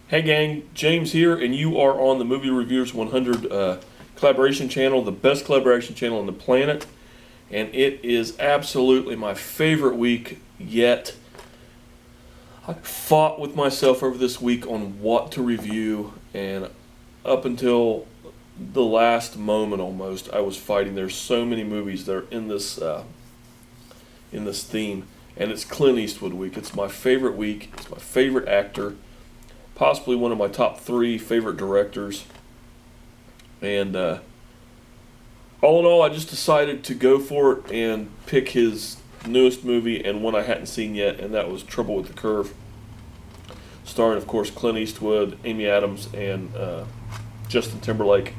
Hey gang, James here, and you are on the Movie Reviewers 100 collaboration channel, the best collaboration channel on the planet, and it is absolutely my favorite week yet. I fought with myself over this week on what to review, and up until the last moment almost, I was fighting. There's so many movies that are in this theme, and it's Clint Eastwood week. It's my favorite week. It's my favorite actor. Possibly one of my top 3 favorite directors. And all in all, I just decided to go for it and pick his newest movie and one I hadn't seen yet, and that was Trouble with the Curve. Starring, of course, Clint Eastwood, Amy Adams, and Justin Timberlake,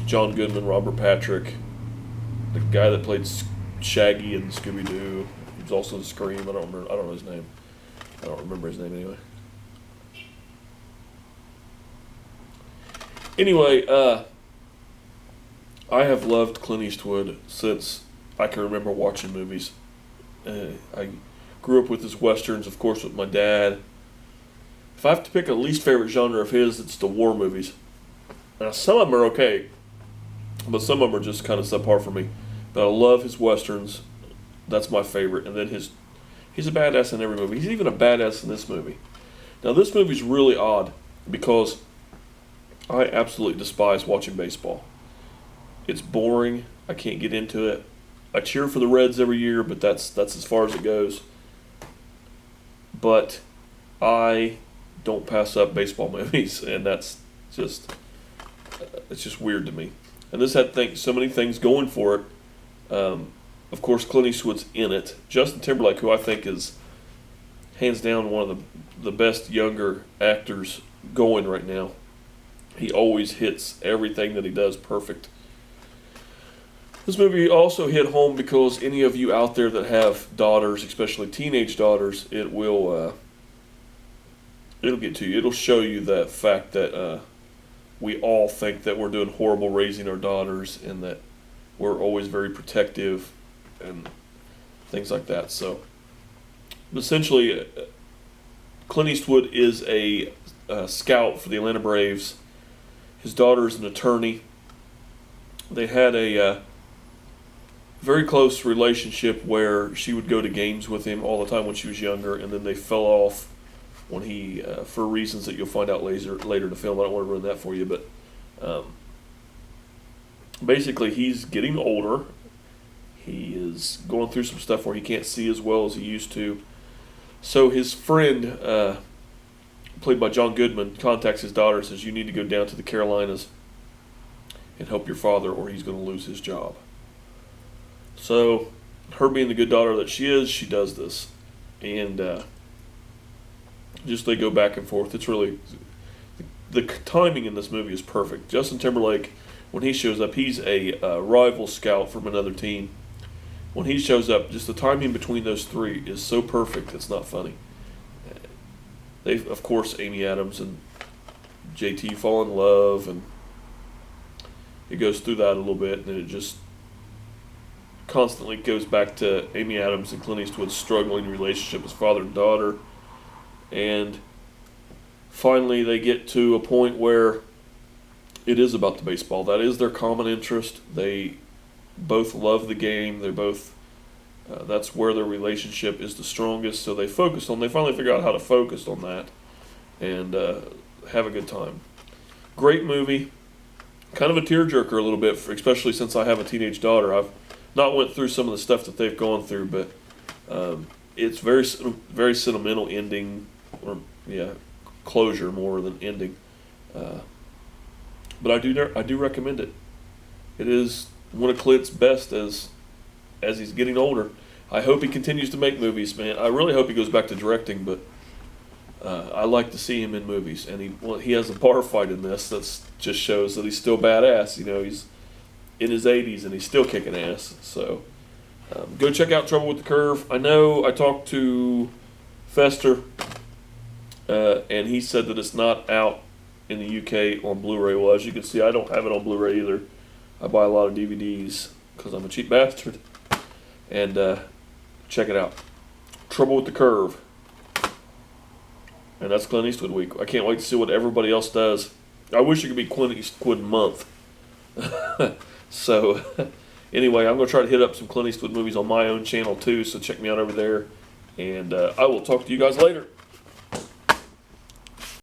John Goodman, Robert Patrick, the guy that played Shaggy in Scooby-Doo. He was also in Scream. I don't know his name. I don't remember his name anyway. Anyway, I have loved Clint Eastwood since I can remember watching movies. I grew up with his westerns, of course, with my dad. If I have to pick a least favorite genre of his, it's the war movies. Now, some of them are okay, but some of them are just kind of subpar for me. But I love his westerns. That's my favorite. And then he's a badass in every movie. He's even a badass in this movie. Now, this movie's really odd because I absolutely despise watching baseball. It's boring. I can't get into it. I cheer for the Reds every year, but that's as far as it goes. But I don't pass up baseball movies, and that's just it's just weird to me. And this had so many things going for it. Of course, Clint Eastwood's in it. Justin Timberlake, who I think is hands down one of the best younger actors going right now. He always hits everything that he does perfect. This movie also hit home because any of you out there that have daughters, especially teenage daughters, it'll get to you. It'll show you that fact that we all think that we're doing horrible raising our daughters and that we're always very protective and things like that. So, essentially, Clint Eastwood is a scout for the Atlanta Braves. His daughter is an attorney. They had a very close relationship where she would go to games with him all the time when she was younger, and then they fell off when he, for reasons that you'll find out later in the film. I don't want to ruin that for you, but basically he's getting older. He is going through some stuff where he can't see as well as he used to. So his friend, played by John Goodman, contacts his daughter and says, "You need to go down to the Carolinas and help your father or he's going to lose his job." So, her being the good daughter that she is, she does this. And just they go back and forth. It's really, the timing in this movie is perfect. Justin Timberlake, when he shows up, he's a rival scout from another team. When he shows up, just the timing between those three is so perfect, it's not funny. They, of course, Amy Adams and JT fall in love, and it goes through that a little bit, and then it just constantly goes back to Amy Adams and Clint Eastwood's struggling relationship as father and daughter. And finally, they get to a point where it is about the baseball. That is their common interest. They both love the game. They both that's where their relationship is the strongest. So they finally figure out how to focus on that and have a good time. Great movie. Kind of a tearjerker a little bit, especially since I have a teenage daughter. I've not went through some of the stuff that they've gone through, but it's very sentimental ending, or closure more than ending. But I do recommend it. It is one of Clint's best as he's getting older. I hope he continues to make movies, man. I really hope he goes back to directing, but I like to see him in movies. And he has a bar fight in this that just shows that he's still badass. You know, he's in his 80s and he's still kicking ass. So go check out Trouble with the Curve. I know I talked to Fester, and he said that it's not out in the UK on Blu-ray. Well, as you can see, I don't have it on Blu-ray either. I buy a lot of DVDs because I'm a cheap bastard. And check it out. Trouble with the Curve. and that's Clint Eastwood week. I can't wait to see what everybody else does. I wish it could be Clint Eastwood month. So, anyway, I'm going to try to hit up some Clint Eastwood movies on my own channel too, so check me out over there. And I will talk to you guys later.